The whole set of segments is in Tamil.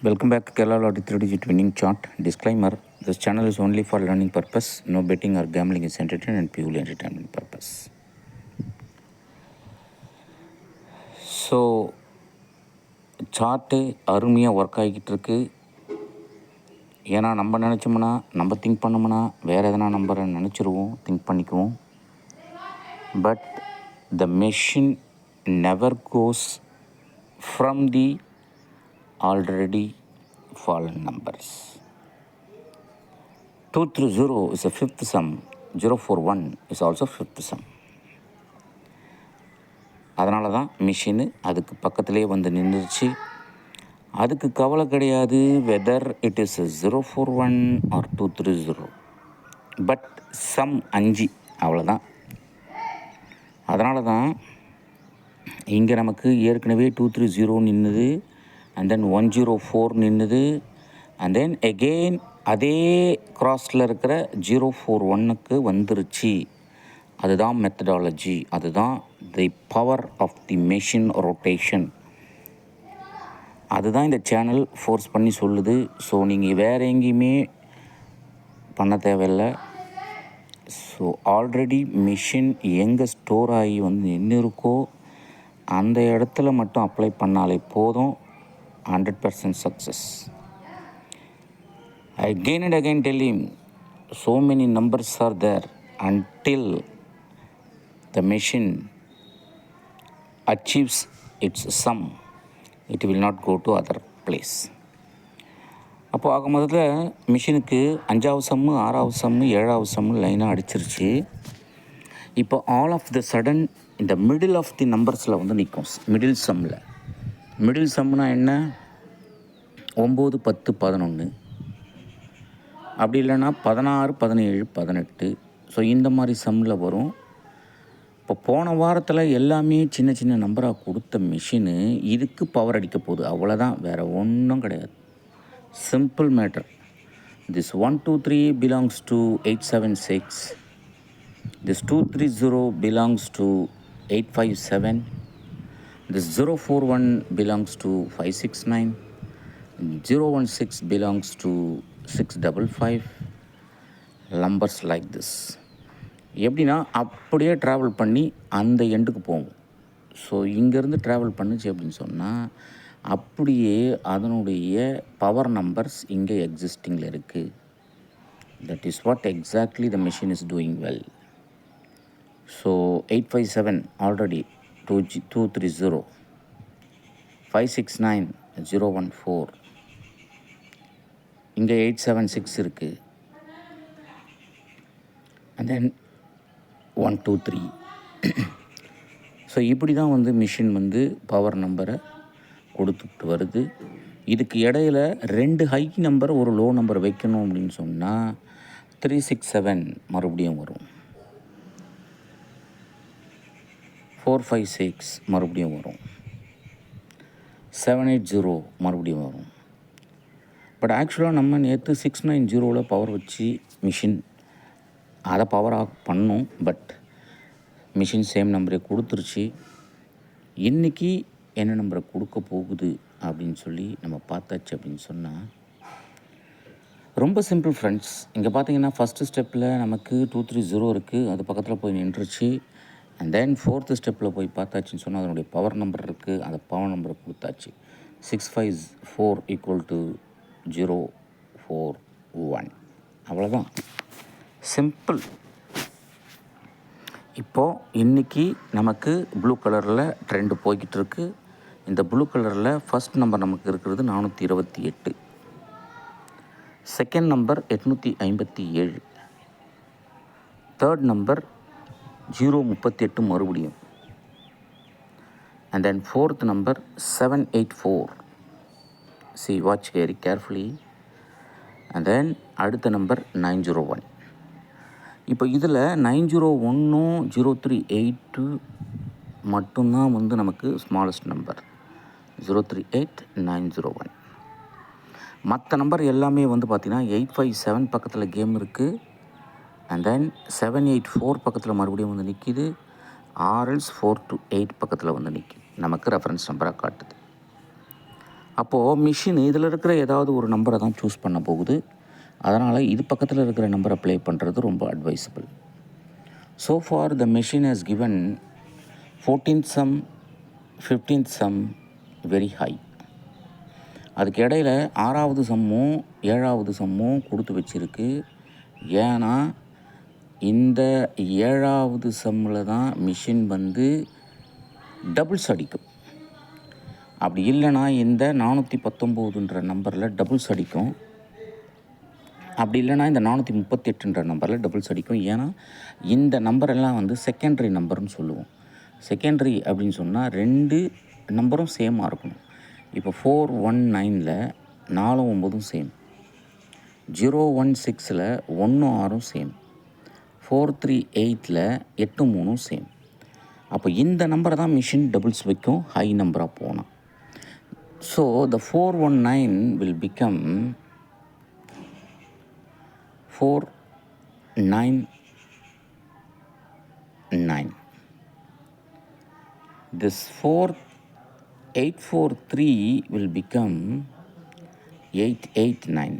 Welcome back to Kerala Lottery 3-digit winning chart. Disclaimer: this channel is only for learning purpose. No betting or gambling is entertainment and purely entertainment purpose. So chart அருமையாக ஒர்க் ஆகிக்கிட்டு இருக்கு. ஏன்னா நம்ம நினச்சோம்னா, நம்ம திங்க் பண்ணோம்னா வேறு எதனா நம்பரை நினச்சிருவோம், திங்க் பண்ணிக்குவோம். But the machine never cos from the already fallen numbers. 230 is a fifth sum. 041 is also fifth sum. அதனால தான் மிஷினு அதுக்கு பக்கத்திலே வந்து நின்றுச்சு. அதுக்கு கவலை கிடையாது whether it is 041 or 230. But sum 5 அவ்வளோதான். அதனால தான் இங்கே நமக்கு ஏற்கனவே 230 நின்றுது, அண்ட் தென் 104 நின்றுது, அண்ட் தென் எகெயின் அதே கிராஸில் இருக்கிற 041க்கு வந்துருச்சு. அதுதான் மெத்தடாலஜி, அதுதான் the power of the machine rotation. அதுதான் இந்த சேனல் ஃபோர்ஸ் பண்ணி சொல்லுது. ஸோ நீங்கள் வேறு எங்கேயுமே பண்ண தேவையில்லை. ஸோ ஆல்ரெடி மிஷின் எங்கே ஸ்டோர் ஆகி வந்து நின்று இருக்கோ அந்த இடத்துல மட்டும் அப்ளை பண்ணாலே போதும், 100% success. Again and again tell him, so many numbers are there until the machine achieves its sum, it will not go to other place. அப்போது ஆக முதல்ல மிஷினுக்கு 5வது சம்மு, 6வது சம்மு, 7வது சம்மு லைனாக அடிச்சிருச்சு. இப்போ ஆல் ஆஃப் த சடன் இந்த மிடில் ஆஃப் தி நம்பர்ஸில் வந்து நிற்கும். மிடில் சம்மில், மிடில் சம்னா என்ன? 9, 10, 11, அப்படி இல்லைன்னா 16, 17, 18. ஸோ இந்த மாதிரி சம்மில் வரும். இப்போ போன வாரத்தில் எல்லாமே சின்ன சின்ன நம்பராக கொடுத்த மிஷினு இதுக்கு பவர் அடிக்க போகுது, அவ்வளோதான், வேறு ஒன்றும் கிடையாது. Simple matter. This 123 belongs to 876, this 230 belongs to 857, this 041 belongs to 569, 016 belongs to 655. numbers like this. எப்படின்னா அப்படியே ட்ராவல் பண்ணி அந்த எண்டுக்கு போகும். ஸோ இங்கேருந்து ட்ராவல் பண்ணுச்சு அப்படின்னு சொன்னால் அப்படியே அதனுடைய பவர் நம்பர்ஸ் இங்கே எக்ஸிஸ்டிங்கில் இருக்குது. That is what exactly the machine is doing well. So 857 already 230, 569, 014, இங்கே 876 இருக்குது, அண்ட் தென் 123. ஸோ இப்படி தான் வந்து மிஷின் வந்து பவர் நம்பரை கொடுத்துட்டு வருது. இதுக்கு இடையில் 2 ஹை நம்பர் ஒரு லோ நம்பர் வைக்கணும் அப்படின்னு சொன்னால் 367 மறுபடியும் வரும், 456 மறுபடியும் வரும், 780 மறுபடியும் வரும். பட் ஆக்சுவலாக நம்ம நேற்று 690 பவர் வச்சு மிஷின் அதை பவர் ஆஃப் பண்ணோம். பட் மிஷின் சேம் நம்பரை கொடுத்துருச்சு. இன்றைக்கி என்ன நம்பரை கொடுக்க போகுது அப்படின்னு சொல்லி நம்ம பார்த்தாச்சு அப்படின்னு சொன்னால் ரொம்ப சிம்பிள் ஃப்ரெண்ட்ஸ். இங்கே பார்த்தீங்கன்னா ஃபஸ்ட்டு ஸ்டெப்பில் நமக்கு 230 இருக்குது, அது பக்கத்தில் போய் நின்றுச்சு. அண்ட் தென் 4th ஸ்டெப்பில் போய் பார்த்தாச்சுன்னு சொன்னால் அதனுடைய பவர் நம்பர் இருக்குது, அந்த பவர் நம்பரை கொடுத்தாச்சு. 654 ஈக்குவல் டு 041. அவ்வளோதான், சிம்பிள். இப்போது இன்றைக்கி நமக்கு ப்ளூ கலரில் ட்ரெண்டு போய்கிட்டு இருக்கு. இந்த ப்ளூ கலரில் ஃபஸ்ட் நம்பர் நமக்கு இருக்கிறது 428, செகண்ட் நம்பர் 857, தேர்ட் நம்பர் 038 மறுபடியும், and then fourth number 784. see watch very carefully, and then அடுத்த நம்பர் 901. இப்போ இதில் 901ம் 038 மட்டும்தான் வந்து நமக்கு ஸ்மாலஸ்ட் நம்பர், 038, 901. மற்ற நம்பர் எல்லாமே வந்து பார்த்திங்கன்னா 857 பக்கத்தில் கேம் இருக்குது, அண்ட் தென் 784 பக்கத்தில் மறுபடியும் வந்து நிற்கிது, RLs 428 பக்கத்தில் வந்து நிற்கிது. நமக்கு ரெஃபரன்ஸ் நம்பராக காட்டுது. அப்போது மிஷின் இதில் இருக்கிற ஏதாவது ஒரு நம்பரை தான் சூஸ் பண்ண போகுது. அதனால் இது பக்கத்தில் இருக்கிற நம்பரை ப்ளே பண்ணுறது ரொம்ப advisable. So for the machine has given 14th sum, 15th sum very high. அதுக்கு இடையில் 6வது சம்மும் 7வது சம்மும் கொடுத்து வச்சுருக்கு. ஏன்னா இந்த 7வது சம்மில் தான் மிஷின் வந்து டபுள்ஸ் அடிக்கும். அப்படி இல்லைனா இந்த 419ன்ற நம்பரில் டபுள்ஸ் அடிக்கும். அப்படி இல்லைனா இந்த 438ன்ற நம்பரில் டபுள்ஸ் அடிக்கும். ஏன்னா இந்த நம்பரெல்லாம் வந்து செகண்டரி நம்பர்னு சொல்லுவோம். செகண்டரி அப்படின்னு சொன்னால் 2 நம்பரும் சேமாக இருக்கணும். இப்போ 419ல் 4 9 சேம், 016ல் 1 6 சேம், 438ல் 8 3 சேம். அப்போ இந்த நம்பரை தான் மிஷின் டபுள்ஸ் வைக்கும் ஹை நம்பராக போனால். So the 419 will become 499. This 843 will become 889.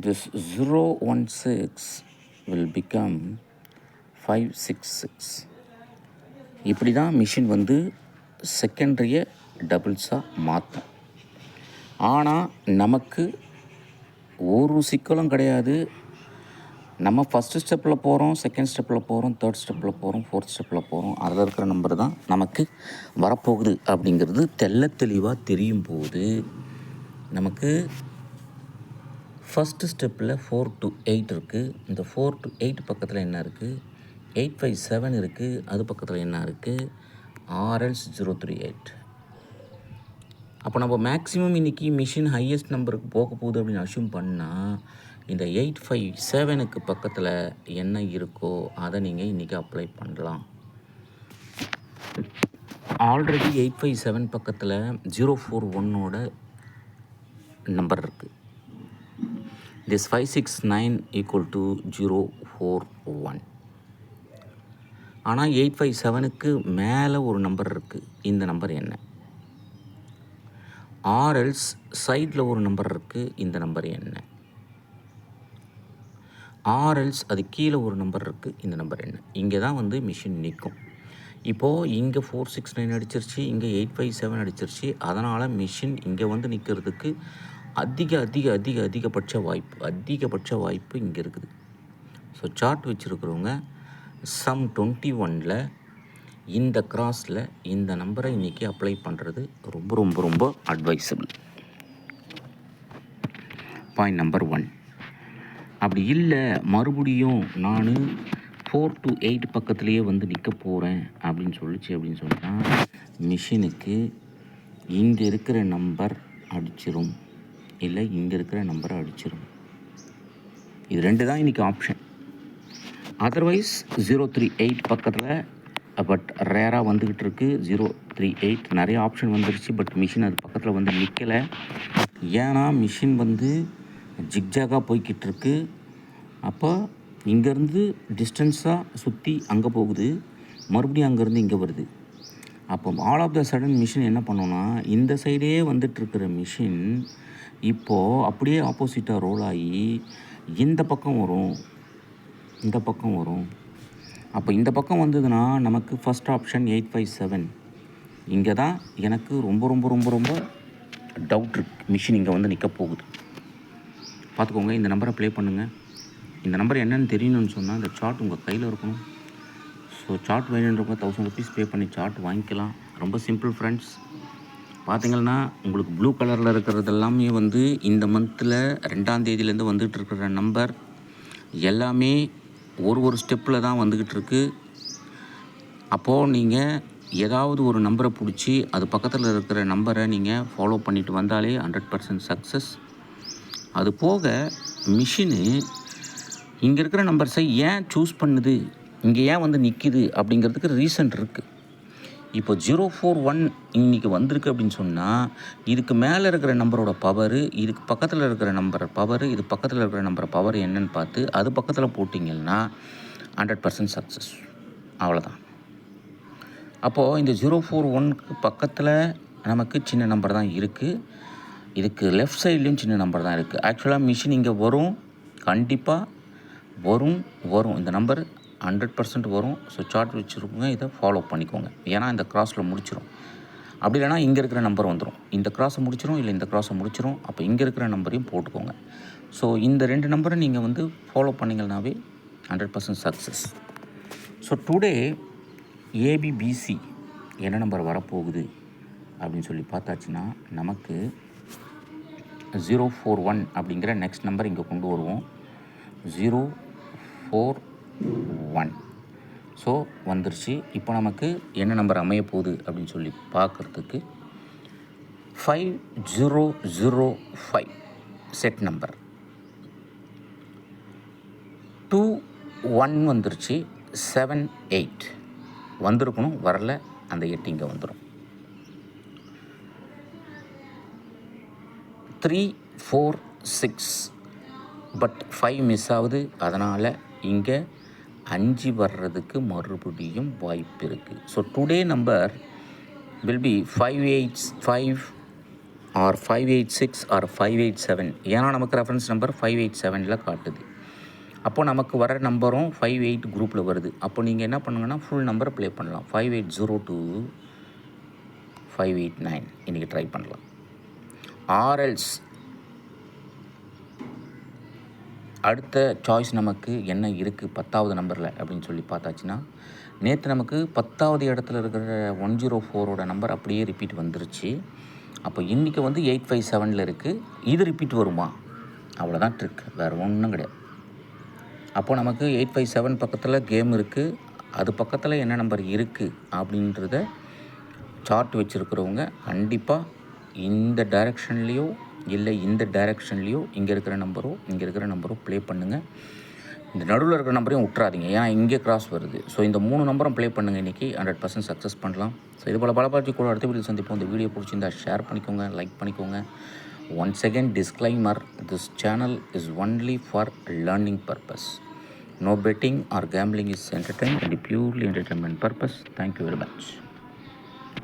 This 016 will become 566. இப்படி தான் மிஷின் வந்து செகண்டரியை டபுள்ஸாக மாற்றும். ஆனால் நமக்கு ஒரு சிக்கலும் கிடையாது. நம்ம ஃபஸ்ட்டு ஸ்டெப்பில் போகிறோம், செகண்ட் ஸ்டெப்பில் போகிறோம், தேர்ட் ஸ்டெப்பில் போகிறோம், ஃபோர்த் ஸ்டெப்பில் போகிறோம். அதில் இருக்கிற நம்பர் தான் நமக்கு வரப்போகுது அப்படிங்கிறது தெளிவாக தெரியும் போது நமக்கு ஃபஸ்ட்டு ஸ்டெப்பில் 4 to 8 இருக்குது. இந்த 4 to 8 பக்கத்தில் என்ன இருக்குது? 857 இருக்குது. அது பக்கத்தில் என்ன இருக்குது? RLs 038. அப்போ நம்ம மேக்ஸிமம் இன்றைக்கி மிஷின் ஹையஸ்ட் நம்பருக்கு போக போகுது அப்படின்னு அஷ்யூம் பண்ணால் இந்த 857க்கு பக்கத்தில் என்ன இருக்கோ அதை நீங்கள் இன்றைக்கி அப்ளை பண்ணலாம். ஆல்ரெடி 857 பக்கத்தில் 041ஓட நம்பர் இருக்குது. This 569 equal to 041. ஆனால் 857க்கு மேலே ஒரு நம்பர் இருக்குது. இந்த நம்பர் என்ன? ஆர்எல்ஸ் சைடில் ஒரு நம்பர் இருக்குது. இந்த நம்பர் என்ன? ஆர்எல்ஸ் அது கீழே ஒரு நம்பர் இருக்குது. இந்த நம்பர் என்ன? இங்கே தான் வந்து மிஷின் நிற்கும். இப்போது இங்கே 469 அடிச்சிருச்சு, இங்கே 857 அடிச்சிருச்சு. அதனால் மிஷின் இங்கே வந்து நிற்கிறதுக்கு அதிகபட்ச வாய்ப்பு இங்கே இருக்குது. ஸோ சார்ட் வச்சுருக்கிறவங்க சம் 21ல் இந்த கிராஸில் இந்த நம்பரை இன்றைக்கி அப்ளை பண்ணுறது ரொம்ப அட்வைசபிள். Point number 1. அப்படி இல்லை மறுபடியும் நான் 4 to 8 பக்கத்துலேயே வந்து நிற்க போகிறேன் அப்படின்னு சொன்னால் மிஷினுக்கு இங்கே இருக்கிற நம்பர் அடிச்சிரும், இல்லை இங்கே இருக்கிற நம்பரை அடிச்சிரும். இது 2 தான் இன்றைக்கி ஆப்ஷன். அதர்வைஸ் 038 பக்கத்தில் பட் ரேராக வந்துக்கிட்டு இருக்குது. 038 நிறைய ஆப்ஷன் வந்துருச்சு. பட் மிஷின் அது பக்கத்தில் வந்து நிற்கலை. ஏன்னா மிஷின் வந்து ஜிக்ஜாகாக போய்கிட்டு இருக்கு. அப்போ இங்கேருந்து டிஸ்டன்ஸாக சுற்றி அங்கே போகுது, மறுபடியும் அங்கேருந்து இங்கே வருது. அப்போ all of the sudden machine என்ன பண்ணோன்னா இந்த சைடே வந்துட்டுருக்கிற மிஷின் இப்போது அப்படியே ஆப்போசிட்டாக ரோல் ஆகி இந்த பக்கம் வரும். அப்போ இந்த பக்கம் வந்ததுன்னா நமக்கு ஃபஸ்ட் ஆப்ஷன் 857. இங்கே தான் எனக்கு ரொம்ப டவுட் இருக்குது. மிஷின் இங்கே வந்து நிற்க போகுது. பார்த்துக்கோங்க. இந்த நம்பரை ப்ளே பண்ணுங்கள். இந்த நம்பர் என்னென்னு தெரியணும்னு சொன்னால் இந்த சார்ட் உங்கள் கையில் இருக்கணும். ஸோ சார்ட் வேணுன்றப்ப 1000 rupees பே பண்ணி சார்ட் வாங்கிக்கலாம். ரொம்ப சிம்பிள் ஃப்ரெண்ட்ஸ். பார்த்திங்கன்னா உங்களுக்கு ப்ளூ கலரில் இருக்கிறது எல்லாமே வந்து இந்த மந்தில் 2ஆம் தேதியிலேருந்து வந்துகிட்டு இருக்கிற நம்பர் எல்லாமே ஒரு ஸ்டெப்பில் தான் வந்துக்கிட்டு இருக்கு. அப்போது நீங்கள் ஏதாவது ஒரு நம்பரை பிடிச்சி அது பக்கத்தில் இருக்கிற நம்பரை நீங்கள் ஃபாலோ பண்ணிட்டு வந்தாலே 100% சக்ஸஸ். அது போக மிஷினு இங்கே இருக்கிற நம்பர்ஸை ஏன் சூஸ் பண்ணுது, இங்கே ஏன் வந்து நிற்கிது அப்படிங்கிறதுக்கு ரீசன் இருக்குது. இப்போ 041 இன்றைக்கி வந்திருக்கு அப்படின்னு சொன்னால் இதுக்கு மேலே இருக்கிற நம்பரோட பவரு, இதுக்கு பக்கத்தில் இருக்கிற நம்பர் பவரு, இது பக்கத்தில் இருக்கிற நம்பர் பவர் என்னன்னு பார்த்து அது பக்கத்தில் போட்டிங்கன்னா 100% சக்ஸஸ். அவ்வளோதான். அப்போது இந்த 041க்கு பக்கத்தில் நமக்கு சின்ன நம்பர் தான் இருக்குது. இதுக்கு லெஃப்ட் சைட்லேயும் சின்ன நம்பர் தான் இருக்குது. ஆக்சுவலாக மிஷின் இங்கே வரும், கண்டிப்பாக வரும். இந்த நம்பர் 100% வரும். ஸோ சார்ட் வச்சுருக்கோங்க, இதை ஃபாலோ பண்ணிக்கோங்க. ஏன்னா இந்த கிராஸில் முடிச்சிடும். அப்படி இல்லைனா இங்கே இருக்கிற நம்பர் வந்துடும். இந்த கிராஸை முடிச்சிடும், இல்லை இந்த கிராஸை முடிச்சிடும். அப்போ இங்கே இருக்கிற நம்பரையும் போட்டுக்கோங்க. ஸோ இந்த 2 நம்பரை நீங்கள் வந்து ஃபாலோ பண்ணிங்கனாவே 100% சக்ஸஸ். ஸோ டுடே ஏபிபிசி என்ன நம்பர் வரப்போகுது அப்படின்னு சொல்லி பார்த்தாச்சுன்னா நமக்கு 041 அப்படிங்கிற நெக்ஸ்ட் நம்பர் இங்கே கொண்டு வருவோம். 041 ஸோ வந்துருச்சு. இப்போ நமக்கு என்ன நம்பர் அமைய போகுது அப்படின்னு சொல்லி பார்க்குறதுக்கு 5005 செட் நம்பர். 21 வந்துருச்சு. 78 வந்திருக்கணும், வரல, அந்த 8 இங்கே வந்துடும். 346 பட் 5 மிஸ் ஆகுது. அதனால் இங்கே 5 வர்றதுக்கு மறுபடியும் வாய்ப்பு இருக்குது. So today number will be 585 or 586 or 587. ஏன்னா நமக்கு ரெஃபரன்ஸ் நம்பர் 587 காட்டுது. அப்போது நமக்கு வர நம்பரும் 58 குரூப்பில் வருது. அப்போ நீங்கள் என்ன பண்ணுங்கன்னா ஃபுல் நம்பரை ப்ளே பண்ணலாம். 5802 589 இன்றைக்கி ட்ரை பண்ணலாம். ஆர்எல்ஸ் அடுத்த சாய்ஸ் நமக்கு என்ன இருக்குது 10வது நம்பரில் அப்படின்னு சொல்லி பார்த்தாச்சுன்னா, நேற்று நமக்கு 10வது இடத்துல இருக்கிற 104ஓட நம்பர் அப்படியே ரிப்பீட் வந்துருச்சு. அப்போ இன்றைக்கி வந்து 857 இருக்குது. இது ரிப்பீட் வருமா? அவ்வளோதான் ட்ரிக், வேறு ஒன்றும் கிடையாது. அப்போது நமக்கு 857 பக்கத்தில் கேம் இருக்குது. அது பக்கத்தில் என்ன நம்பர் இருக்குது அப்படின்றத சார்ட் வச்சுருக்கிறவங்க கண்டிப்பாக இந்த டைரெக்ஷன்லேயோ இல்லை இந்த டைரெக்ஷன்லேயோ இங்கே இருக்கிற நம்பரோ ப்ளே பண்ணுங்கள். இந்த நடுவில் இருக்கிற நம்பரையும் விட்றாதீங்க, ஏன்னா இங்கே கிராஸ் வருது. ஸோ இந்த 3 நம்பரும் ப்ளே பண்ணுங்கள். இன்றைக்கி 100% சக்ஸஸ் பண்ணலாம். ஸோ இது போல் பலபாட்சி கூட அடுத்த வீடியோ சந்திப்போம். இந்த வீடியோ பிடிச்சிருந்தா ஷேர் பண்ணிக்கோங்க, லைக் பண்ணிக்கோங்க. Once again disclaimer, this channel is only for learning purpose. No betting or gambling is entertainment and purely entertainment purpose. Thank you very much.